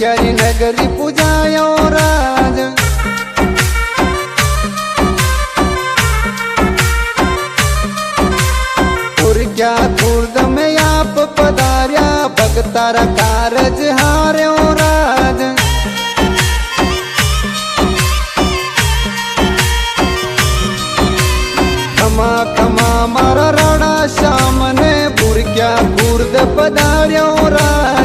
क्यारी नगरी पूजायो राज। क्या खुर्द में आप पधार्या भक्तारा कारज हार्यो राज। खमा खमा मारा राणा श्याम ने बुरक्या खुर्द पधार्यो राज।